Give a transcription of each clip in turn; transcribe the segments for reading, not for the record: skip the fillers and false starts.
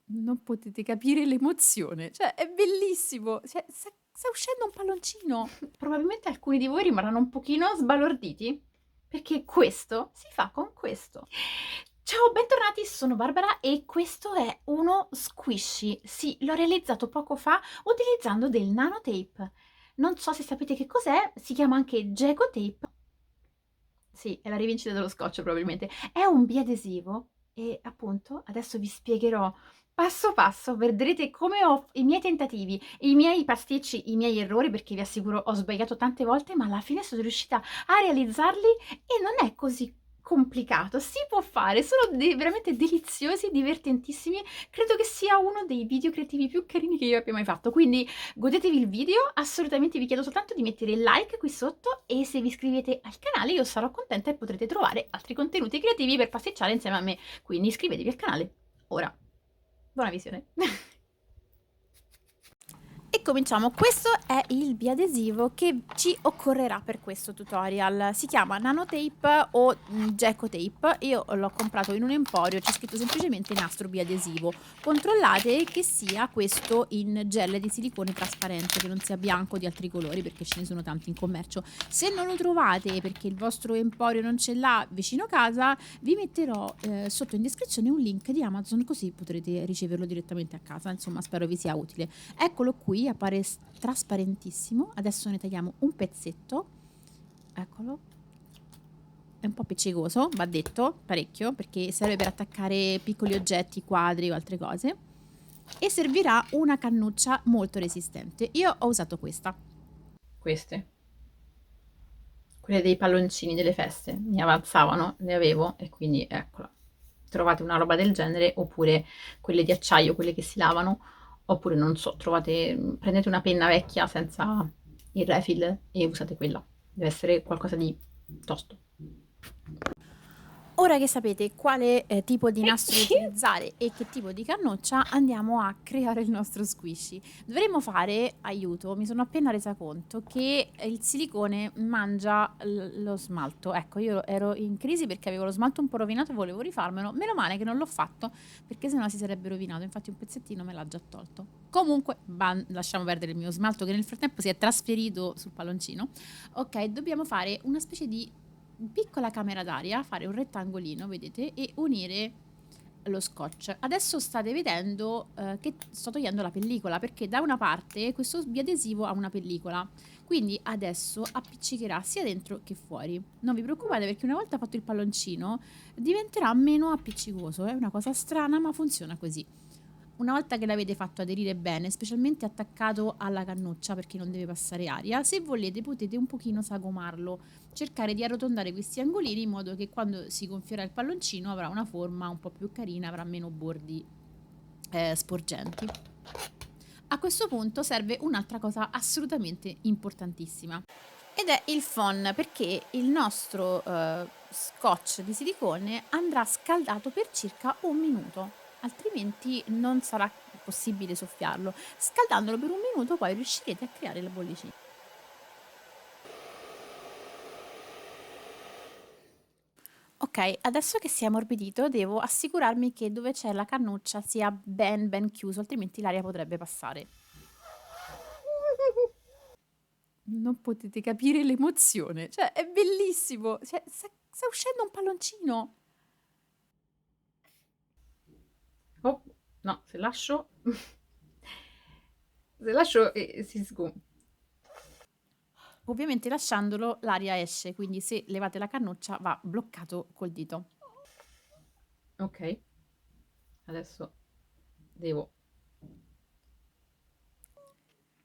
Non potete capire l'emozione, cioè è bellissimo, cioè sta uscendo un palloncino. Probabilmente alcuni di voi rimarranno un pochino sbalorditi, perché questo si fa con questo. Ciao, bentornati, sono Barbara e questo è uno squishy. Sì, l'ho realizzato poco fa utilizzando del nanotape. Non so se sapete che cos'è, si chiama anche Gecko Tape. Sì, è la rivincita dello scotch probabilmente. È un biadesivo e appunto adesso vi spiegherò passo passo, vedrete come ho i miei tentativi, i miei pasticci, i miei errori, perché vi assicuro ho sbagliato tante volte, ma alla fine sono riuscita a realizzarli e non è così complicato, si può fare, sono veramente deliziosi, divertentissimi, credo che sia uno dei video creativi più carini che io abbia mai fatto, quindi godetevi il video, assolutamente vi chiedo soltanto di mettere il like qui sotto e se vi iscrivete al canale io sarò contenta e potrete trovare altri contenuti creativi per pasticciare insieme a me, quindi iscrivetevi al canale. Ora, buona visione! E cominciamo, questo è il biadesivo che ci occorrerà per questo tutorial, si chiama Nanotape o Gecko Tape, io l'ho comprato in un emporio, c'è scritto semplicemente nastro biadesivo, controllate che sia questo in gel di silicone trasparente, che non sia bianco di altri colori perché ce ne sono tanti in commercio. Se non lo trovate perché il vostro emporio non ce l'ha vicino casa, vi metterò sotto in descrizione un link di Amazon, così potrete riceverlo direttamente a casa, insomma spero vi sia utile. Eccolo qui, appare trasparentissimo. Adesso ne tagliamo un pezzetto. Eccolo. È un po' appiccicoso, va detto, parecchio, perché serve per attaccare piccoli oggetti, quadri o altre cose. E servirà una cannuccia molto resistente. Io ho usato questa. Queste, quelle dei palloncini delle feste, mi avanzavano, le avevo e quindi eccola. Trovate una roba del genere oppure quelle di acciaio, quelle che si lavano, oppure non so, prendete una penna vecchia senza il refill e usate quella. Deve essere qualcosa di tosto. Ora che sapete quale tipo di nastro utilizzare e che tipo di cannuccia, andiamo a creare il nostro squishy. Dovremmo fare, aiuto, mi sono appena resa conto che il silicone mangia lo smalto. Ecco, io ero in crisi perché avevo lo smalto un po' rovinato e volevo rifarmelo. Meno male che non l'ho fatto perché sennò si sarebbe rovinato. Infatti un pezzettino me l'ha già tolto. Comunque, lasciamo perdere il mio smalto che nel frattempo si è trasferito sul palloncino. Ok, dobbiamo fare una specie di piccola camera d'aria, fare un rettangolino, vedete, e unire lo scotch. Adesso state vedendo che sto togliendo la pellicola perché da una parte questo biadesivo ha una pellicola, quindi adesso appiccicherà sia dentro che fuori. Non vi preoccupate perché una volta fatto il palloncino diventerà meno appiccicoso, è una cosa strana ma funziona così. Una volta che l'avete fatto aderire bene, specialmente attaccato alla cannuccia perché non deve passare aria, se volete potete un pochino sagomarlo, cercare di arrotondare questi angolini in modo che quando si gonfierà il palloncino avrà una forma un po' più carina, avrà meno bordi sporgenti. A questo punto serve un'altra cosa assolutamente importantissima ed è il phon, perché il nostro scotch di silicone andrà scaldato per circa 1 minuto, altrimenti non sarà possibile soffiarlo. Scaldandolo per 1 minuto poi riuscirete a creare la bollicina. Ok, adesso che si è ammorbidito devo assicurarmi che dove c'è la cannuccia sia ben chiuso, altrimenti l'aria potrebbe passare. Non potete capire l'emozione, cioè è bellissimo, cioè, sta uscendo un palloncino. Oh, no, se lascio si sgonfia. Ovviamente lasciandolo l'aria esce, quindi se levate la cannuccia va bloccato col dito. Ok, adesso devo.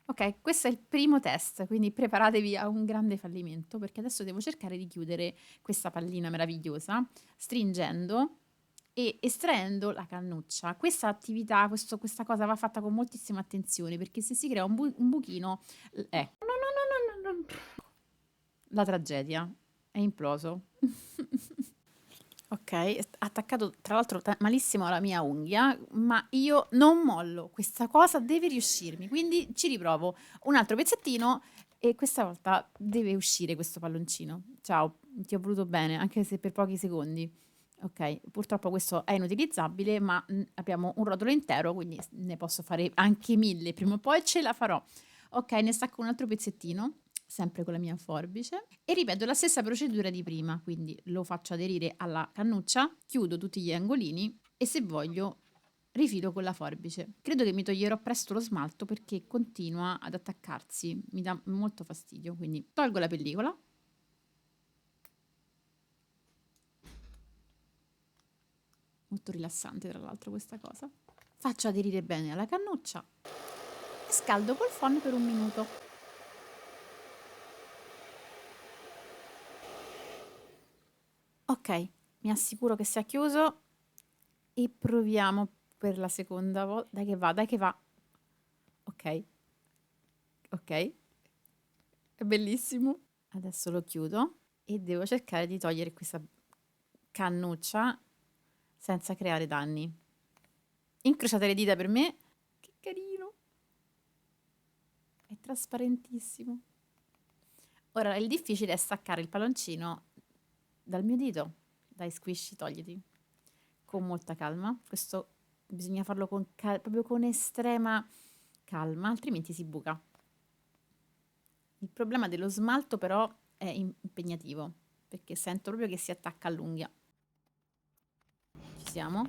Ok, questo è il primo test, quindi preparatevi a un grande fallimento perché adesso devo cercare di chiudere questa pallina meravigliosa stringendo e estraendo la cannuccia. Questa attività, questa cosa va fatta con moltissima attenzione perché se si crea un buchino, No, no, no, no, no, no. la tragedia è imploso. Ok, è attaccato tra l'altro malissimo alla mia unghia, ma io non mollo, questa cosa deve riuscirmi, quindi ci riprovo. Un altro pezzettino e questa volta deve uscire questo palloncino. Ciao, ti ho voluto bene, anche se per pochi secondi. Ok, purtroppo questo è inutilizzabile, ma abbiamo un rotolo intero, quindi ne posso fare anche 1000, prima o poi ce la farò. Ok, ne stacco un altro pezzettino, sempre con la mia forbice, e ripeto la stessa procedura di prima, quindi lo faccio aderire alla cannuccia, chiudo tutti gli angolini e se voglio rifilo con la forbice. Credo che mi toglierò presto lo smalto perché continua ad attaccarsi, mi dà molto fastidio, quindi tolgo la pellicola. Molto rilassante tra l'altro questa cosa. Faccio aderire bene alla cannuccia e scaldo col phon per 1 minuto. Ok, mi assicuro che sia chiuso e proviamo per la seconda volta. Dai che va, dai che va. Ok, ok, è bellissimo. Adesso lo chiudo e devo cercare di togliere questa cannuccia senza creare danni. Incrociate le dita per me. Che carino. È trasparentissimo. Ora il difficile è staccare il palloncino dal mio dito. Dai squishy, togliti. Con molta calma. Questo bisogna farlo proprio con estrema calma, altrimenti si buca. Il problema dello smalto però è impegnativo, perché sento proprio che si attacca all'unghia. Ci siamo?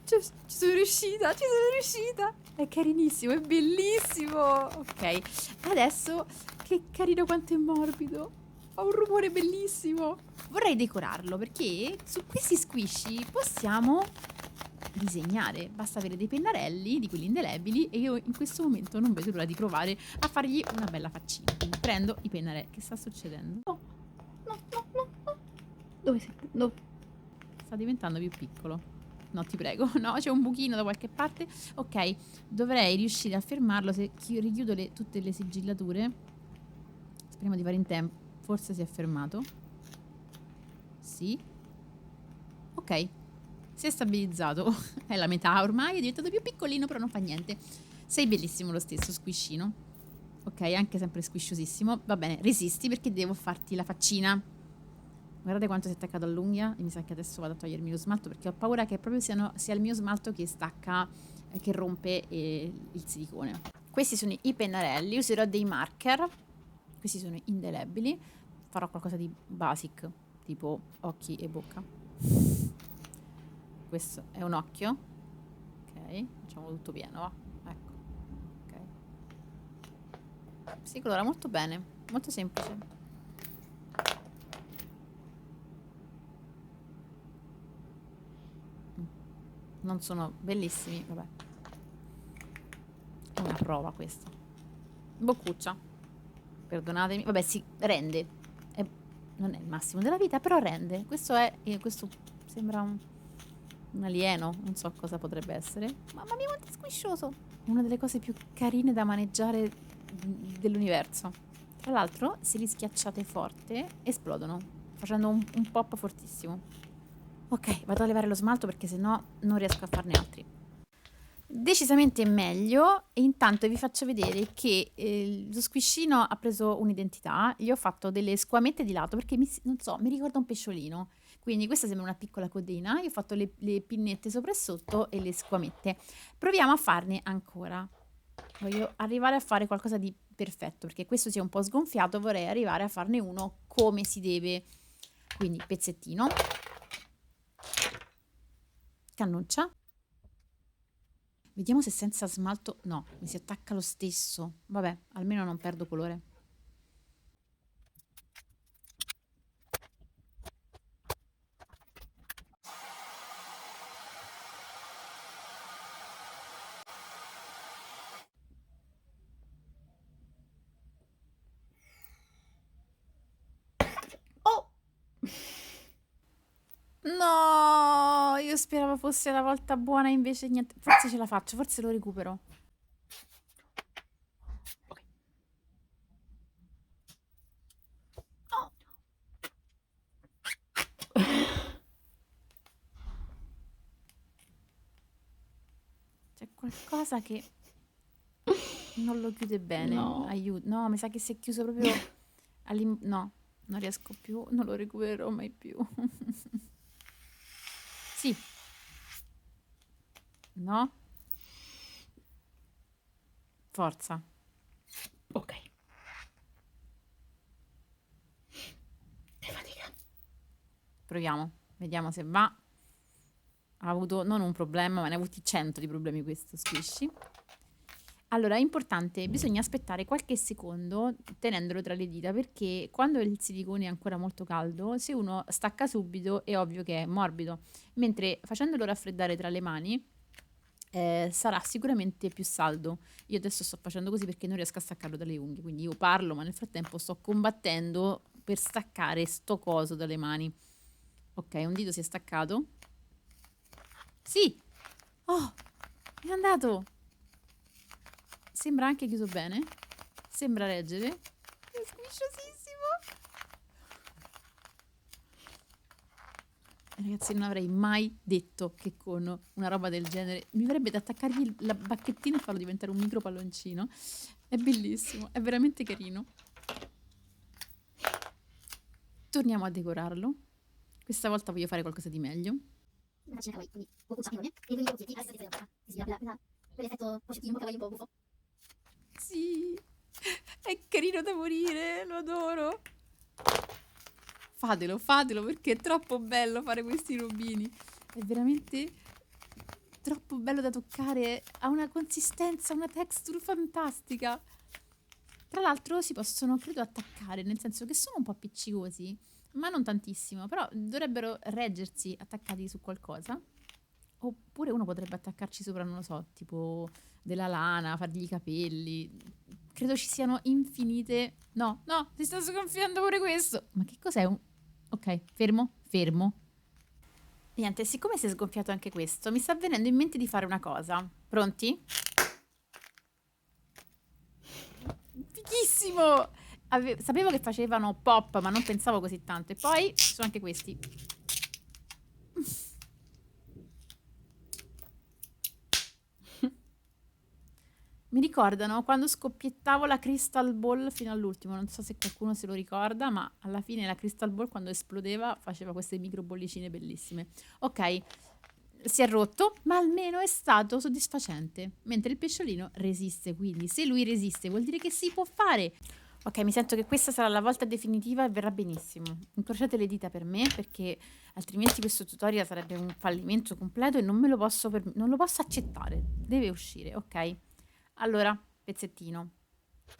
Ci sono riuscita, ci sono riuscita! È carinissimo, è bellissimo! Ok, adesso che carino quanto è morbido! Ha un rumore bellissimo! Vorrei decorarlo perché su questi squishy possiamo disegnare. Basta avere dei pennarelli, di quelli indelebili, e io in questo momento non vedo l'ora di provare a fargli una bella faccina. Quindi prendo i pennarelli. Che sta succedendo? No, no, no, no, no. Dove sei? Dove? Sta diventando più piccolo. No, ti prego. No, c'è un buchino da qualche parte. Ok, dovrei riuscire a fermarlo se richiudo tutte le sigillature. Speriamo di fare in tempo. Forse si è fermato. Sì. Ok, si è stabilizzato. È la metà ormai, è diventato più piccolino, però non fa niente. Sei bellissimo lo stesso, squiscino. Ok, anche sempre squisciosissimo. Va bene, resisti perché devo farti la faccina. Guardate quanto si è attaccato all'unghia e mi sa che adesso vado a togliermi lo smalto perché ho paura che proprio sia il mio smalto che stacca, che rompe il silicone. Questi sono i pennarelli, userò dei marker, questi sono indelebili, farò qualcosa di basic, tipo occhi e bocca. Questo è un occhio, ok, facciamo tutto pieno, va, ecco, ok. Si colora molto bene, molto semplice. Non sono bellissimi, vabbè. È una prova questa. Boccuccia. Perdonatemi. Vabbè, si rende. Non è il massimo della vita, però rende. Questo sembra un alieno. Non so cosa potrebbe essere. Mamma mia, quanto è squiscioso. È una delle cose più carine da maneggiare dell'universo. Tra l'altro, se li schiacciate forte, esplodono, facendo un pop fortissimo. Ok, vado a levare lo smalto perché sennò non riesco a farne altri. Decisamente meglio, e intanto vi faccio vedere che lo squiscino ha preso un'identità. Gli ho fatto delle squamette di lato perché non so, mi ricorda un pesciolino, quindi questa sembra una piccola codina. Io ho fatto le pinnette sopra e sotto e le squamette. Proviamo a farne ancora. Voglio arrivare a fare qualcosa di perfetto perché questo si è un po' sgonfiato, vorrei arrivare a farne uno come si deve. Quindi pezzettino, cannuccia. Vediamo se senza smalto... No, mi si attacca lo stesso. Vabbè, almeno non perdo colore. Oh! No, io speravo fosse la volta buona, invece niente. Forse ce la faccio, forse lo recupero. Ok. No. C'è qualcosa che non lo chiude bene. No. Aiuto. No, mi sa che si è chiuso proprio no, non riesco più, non lo recupererò mai più. Sì. No? Forza. Ok. Che fatica. Proviamo. Vediamo se va. Ha avuto non un problema, ma ne ha avuti 100 di problemi questo squishy. Allora, è importante, bisogna aspettare qualche secondo tenendolo tra le dita perché quando il silicone è ancora molto caldo, se uno stacca subito è ovvio che è morbido, mentre facendolo raffreddare tra le mani sarà sicuramente più saldo. Io adesso sto facendo così perché non riesco a staccarlo dalle unghie, quindi io parlo, ma nel frattempo sto combattendo per staccare sto coso dalle mani. Ok, un dito si è staccato. Sì! Oh, è andato! Sembra anche chiuso bene. Sembra reggere. È squisciosissimo. Ragazzi, non avrei mai detto che con una roba del genere mi verrebbe da attaccargli la bacchettina e farlo diventare un micro palloncino. È bellissimo, è veramente carino. Torniamo a decorarlo. Questa volta voglio fare qualcosa di meglio. Immagina kawaii, quindi Goku Champion, e quindi gli occhietti adesso iniziano a si vede quell'effetto poccettino kawaii un po' buffo. Sì, è carino da morire, lo adoro. Fatelo perché è troppo bello fare questi robini. È veramente troppo bello da toccare, ha una consistenza, una texture fantastica. Tra l'altro si possono, credo, attaccare, nel senso che sono un po' appiccicosi, ma non tantissimo, però dovrebbero reggersi attaccati su qualcosa. Oppure uno potrebbe attaccarci sopra, non lo so, tipo della lana, fargli i capelli. Credo ci siano infinite... No, si sta sgonfiando pure questo. Ma che cos'è? Ok, fermo. Niente, siccome si è sgonfiato anche questo, mi sta venendo in mente di fare una cosa. Pronti? Fighissimo! Sapevo che facevano pop, ma non pensavo così tanto. E poi ci sono anche questi. Mi ricordano quando scoppiettavo la Crystal Ball fino all'ultimo. Non so se qualcuno se lo ricorda, ma alla fine la Crystal Ball quando esplodeva faceva queste micro bollicine bellissime. Ok, si è rotto, ma almeno è stato soddisfacente. Mentre il pesciolino resiste, quindi se lui resiste vuol dire che si può fare. Ok, mi sento che questa sarà la volta definitiva e verrà benissimo. Incrociate le dita per me perché altrimenti questo tutorial sarebbe un fallimento completo e non lo posso accettare. Deve uscire, ok? Allora, pezzettino,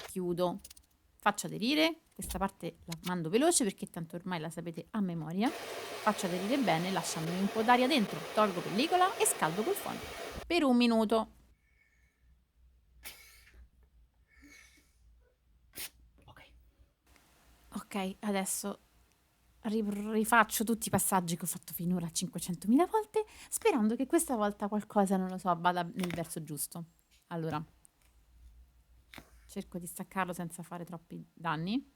chiudo, faccio aderire, questa parte la mando veloce perché tanto ormai la sapete a memoria, faccio aderire bene lasciandomi un po' d'aria dentro, tolgo pellicola e scaldo col phon per 1 minuto. Ok, adesso rifaccio tutti i passaggi che ho fatto finora 500.000 volte, sperando che questa volta qualcosa, non lo so, vada nel verso giusto. Allora, cerco di staccarlo senza fare troppi danni.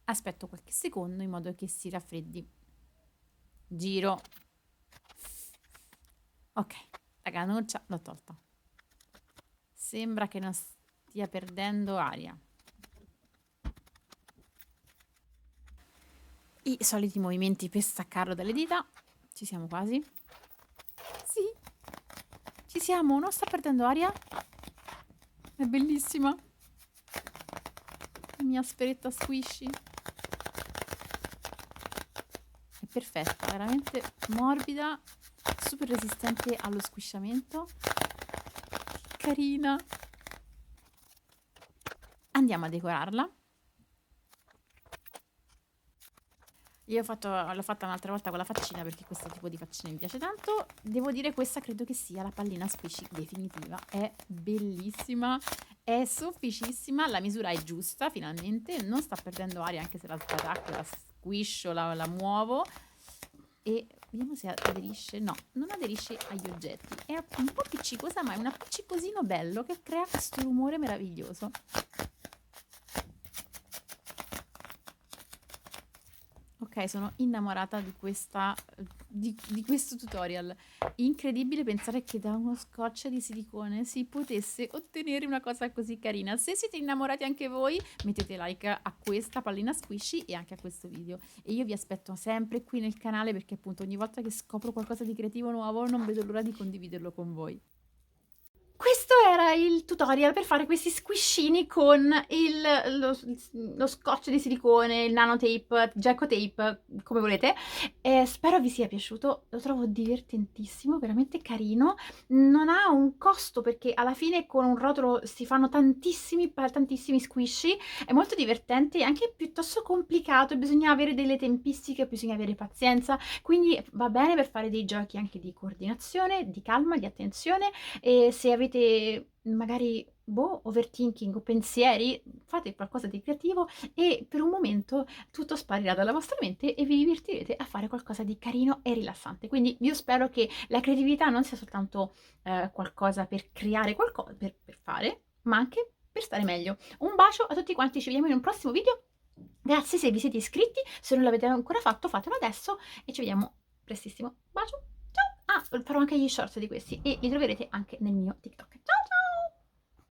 Aspetto qualche secondo in modo che si raffreddi. Giro. Ok, la cannuccia l'ho tolta. Sembra che non stia perdendo aria. I soliti movimenti per staccarlo dalle dita. Ci siamo quasi. Sì, ci siamo, non sta perdendo aria. È bellissima. La mia asperetta squishy. È perfetta, veramente morbida, super resistente allo squisciamento. Che carina. Andiamo a decorarla. Io l'ho fatta un'altra volta con la faccina perché questo tipo di faccina mi piace tanto. Devo dire questa credo che sia la pallina squishy definitiva. È bellissima, è sofficissima, la misura è giusta finalmente, non sta perdendo aria anche se la sbatacco, la squiscio, la muovo. E vediamo se aderisce. No, non aderisce agli oggetti. È un po' appiccicosa, ma è un appiccicosino bello che crea questo rumore meraviglioso. Ok, sono innamorata di questo tutorial. Incredibile pensare che da uno scotch di silicone si potesse ottenere una cosa così carina. Se siete innamorati anche voi, mettete like a questa pallina squishy e anche a questo video. E io vi aspetto sempre qui nel canale perché appunto ogni volta che scopro qualcosa di creativo nuovo non vedo l'ora di condividerlo con voi. Questo era il tutorial per fare questi squishini con lo scotch di silicone, il nanotape, Gecko tape, come volete. Spero vi sia piaciuto, lo trovo divertentissimo, veramente carino. Non ha un costo perché alla fine con un rotolo si fanno tantissimi squishy, è molto divertente e anche piuttosto complicato, bisogna avere delle tempistiche, bisogna avere pazienza, quindi va bene per fare dei giochi anche di coordinazione, di calma, di attenzione. E se avete magari overthinking o pensieri, fate qualcosa di creativo e per un momento tutto sparirà dalla vostra mente e vi divertirete a fare qualcosa di carino e rilassante. Quindi io spero che la creatività non sia soltanto qualcosa per creare qualcosa, per fare, ma anche per stare meglio. Un bacio a tutti quanti, ci vediamo in un prossimo video. Grazie se vi siete iscritti, se non l'avete ancora fatto fatelo adesso e ci vediamo prestissimo. Bacio, ciao! Ah, farò anche gli shorts di questi e li troverete anche nel mio TikTok.